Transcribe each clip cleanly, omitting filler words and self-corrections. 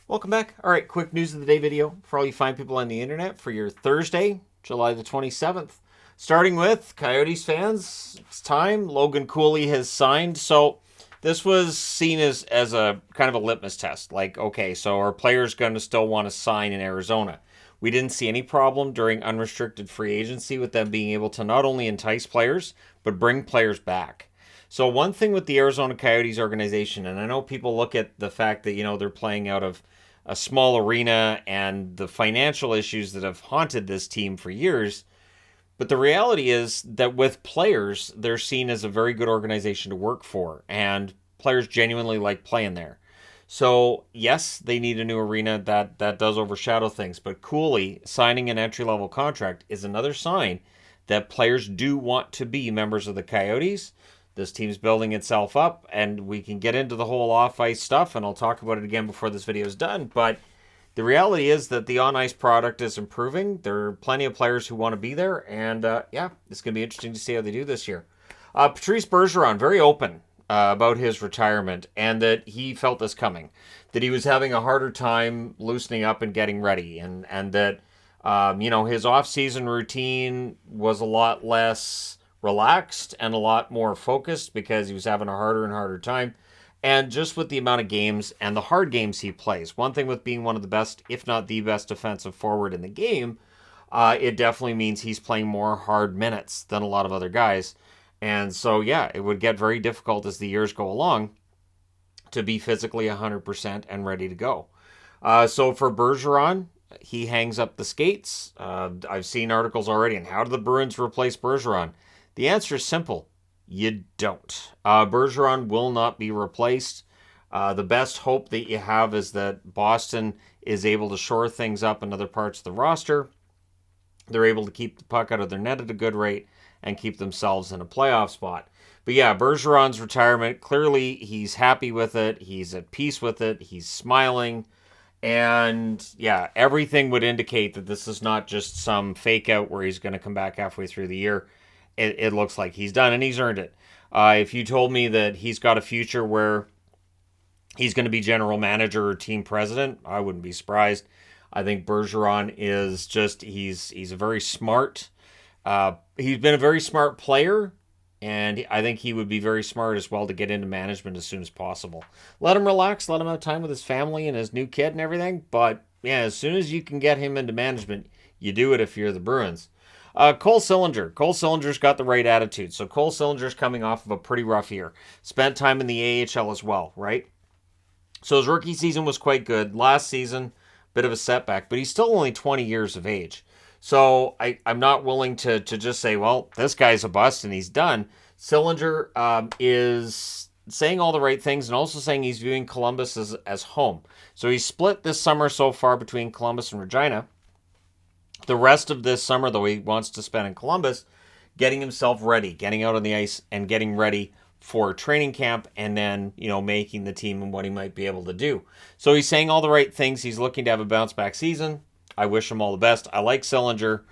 Welcome back. All right, quick news of the day video for all you fine people on the internet for your Thursday, July the 27th. Starting with Coyotes fans, it's time. Logan Cooley has signed. So this was seen as a kind of a litmus test. Like, okay, so are players going to still want to sign in Arizona? We didn't see any problem during unrestricted free agency with them being able to not only entice players, but bring players back. So one thing with the Arizona Coyotes organization, and I know people look at the fact that, they're playing out of a small arena and the financial issues that have haunted this team for years. But the reality is that with players, they're seen as a very good organization to work for, and players genuinely like playing there. So, yes, they need a new arena. That does overshadow things. But Cooley signing an entry-level contract is another sign that players do want to be members of the Coyotes. This team's building itself up, and we can get into the whole off-ice stuff, and I'll talk about it again before this video is done. But the reality is that the on-ice product is improving. There are plenty of players who want to be there, and yeah, it's going to be interesting to see how they do this year. Patrice Bergeron, very open about his retirement, and that he felt this coming, that he was having a harder time loosening up and getting ready, and that his off-season routine was a lot less relaxed and a lot more focused because he was having a harder and harder time. And just with the amount of games and the hard games he plays, one thing with being one of the best, if not the best defensive forward in the game, it definitely means he's playing more hard minutes than a lot of other guys. And so, yeah, it would get very difficult as the years go along to be physically 100% and ready to go. So for Bergeron, he hangs up the skates. I've seen articles already on how do the Bruins replace Bergeron. The answer is simple. You don't. Bergeron will not be replaced. The best hope that you have is that Boston is able to shore things up in other parts of the roster. They're able to keep the puck out of their net at a good rate and keep themselves in a playoff spot. But yeah, Bergeron's retirement, clearly he's happy with it. He's at peace with it. He's smiling. And yeah, everything would indicate that this is not just some fake out where he's going to come back halfway through the year. It looks like he's done, and he's earned it. If you told me that he's got a future where he's going to be general manager or team president, I wouldn't be surprised. I think Bergeron is just, he's a very smart, he's been a very smart player, and I think he would be very smart as well to get into management as soon as possible. Let him relax, let him have time with his family and his new kid and everything, but yeah, as soon as you can get him into management, you do it if you're the Bruins. Cole Sillinger. Cole Sillinger's got the right attitude. So Cole Sillinger's coming off of a pretty rough year. Spent time in the AHL as well, right? So his rookie season was quite good. Last season, bit of a setback, but he's still only 20 years of age. So I'm not willing to just say, well, this guy's a bust and he's done. Sillinger is saying all the right things and also saying he's viewing Columbus as home. So he's split this summer so far between Columbus and Regina. The rest of this summer, though, he wants to spend in Columbus getting himself ready, getting out on the ice and getting ready for training camp and then, making the team and what he might be able to do. So he's saying all the right things. He's looking to have a bounce back season. I wish him all the best. I like Sillinger.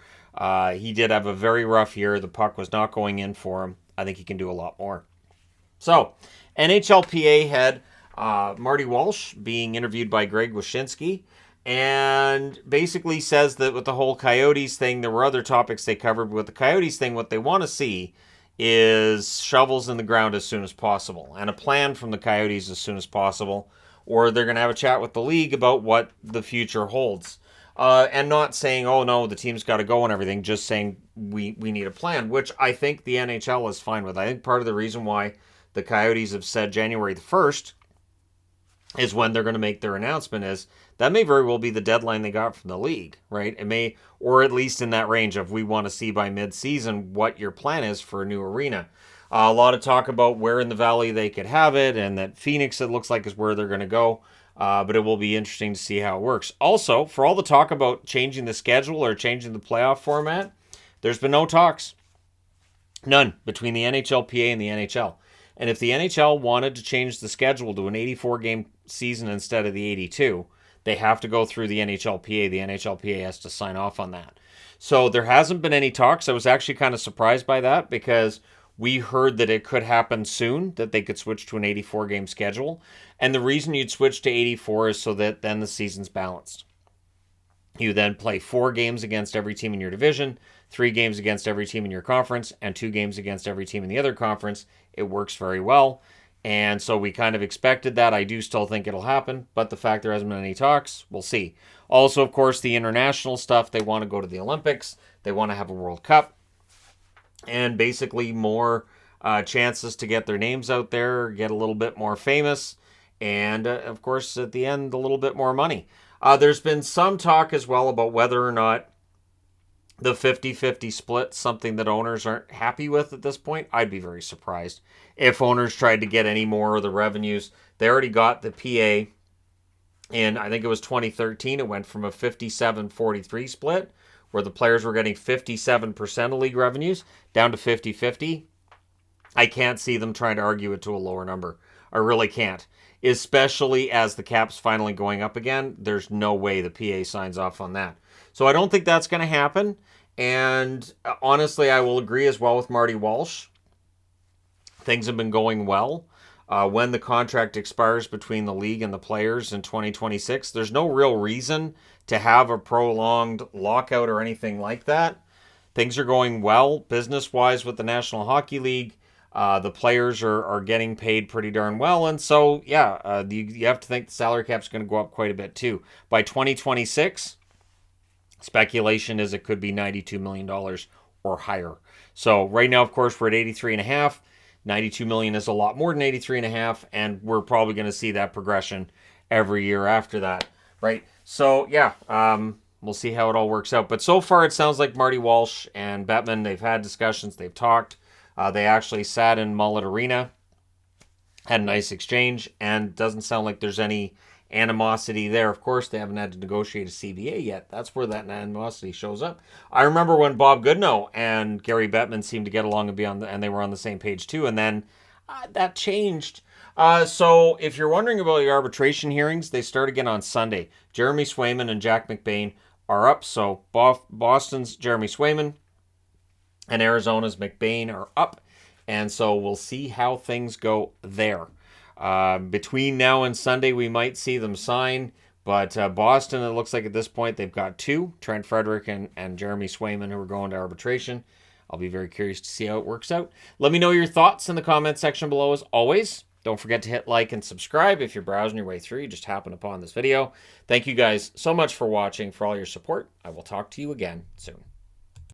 He did have a very rough year. The puck was not going in for him. I think he can do a lot more. So, NHLPA head Marty Walsh being interviewed by Greg Wyshynski, and basically says that with the whole Coyotes thing, there were other topics they covered. But with the Coyotes thing, what they want to see is shovels in the ground as soon as possible and a plan from the Coyotes as soon as possible, or they're going to have a chat with the league about what the future holds. And not saying, oh no, the team's got to go and everything, just saying we need a plan, which I think the NHL is fine with. I think part of the reason why the Coyotes have said January the 1st is when they're going to make their announcement is that may very well be the deadline they got from the league, right? It may, or at least in that range of we want to see by mid-season what your plan is for a new arena. A lot of talk about where in the valley they could have it, and that Phoenix, it looks like, is where they're going to go. But it will be interesting to see how it works. Also, for all the talk about changing the schedule or changing the playoff format, there's been no talks. None between the NHLPA and the NHL. And if the NHL wanted to change the schedule to an 84-game season instead of the 82, they have to go through the NHLPA. The NHLPA has to sign off on that. So there hasn't been any talks. I was actually kind of surprised by that because We heard that it could happen soon, that they could switch to an 84-game schedule. And the reason you'd switch to 84 is so that then the season's balanced. You then play 4 games against every team in your division, 3 games against every team in your conference, and 2 games against every team in the other conference. It works very well. And so we kind of expected that. I do still think it'll happen, but the fact there hasn't been any talks, we'll see. Also, of course, the international stuff. They want to go to the Olympics. They want to have a World Cup. And basically more chances to get their names out there, get a little bit more famous, and, of course, at the end, a little bit more money. There's been some talk as well about whether or not the 50-50 split, something that owners aren't happy with at this point. I'd be very surprised if owners tried to get any more of the revenues. They already got the PA in, I think it was 2013. It went from a 57-43 split, where the players were getting 57% of league revenues, down to 50-50. I can't see them trying to argue it to a lower number. I really can't. Especially as the cap's finally going up again. There's no way the PA signs off on that. So I don't think that's going to happen. And honestly, I will agree as well with Marty Walsh. Things have been going well. When the contract expires between the league and the players in 2026, there's no real reason to have a prolonged lockout or anything like that. Things are going well business-wise with the National Hockey League. The players are getting paid pretty darn well. And so, yeah, you have to think the salary cap's going to go up quite a bit too. By 2026, speculation is it could be $92 million or higher. So right now, of course, we're at 83.5. 92 million is a lot more than 83.5, and we're probably going to see that progression every year after that, right? So, yeah, we'll see how it all works out. But so far, it sounds like Marty Walsh and Bettman, they've had discussions, they've talked. They actually sat in Mullet Arena, had a nice exchange, and doesn't sound like there's any animosity there. Of course, they haven't had to negotiate a CBA yet. That's where that animosity shows up. I remember when Bob Goodnow and Gary Bettman seemed to get along and they were on the same page too, and then that changed. So if you're wondering about the arbitration hearings, they start again on Sunday. Jeremy Swayman and Jack McBain are up. So Boston's Jeremy Swayman and Arizona's McBain are up. And so we'll see how things go there. Between now and Sunday, we might see them sign. But Boston, it looks like at this point, they've got 2, Trent Frederick and Jeremy Swayman, who are going to arbitration. I'll be very curious to see how it works out. Let me know your thoughts in the comment section below as always. Don't forget to hit like and subscribe if you're browsing your way through. You just happen upon this video. Thank you guys so much for watching, for all your support. I will talk to you again soon.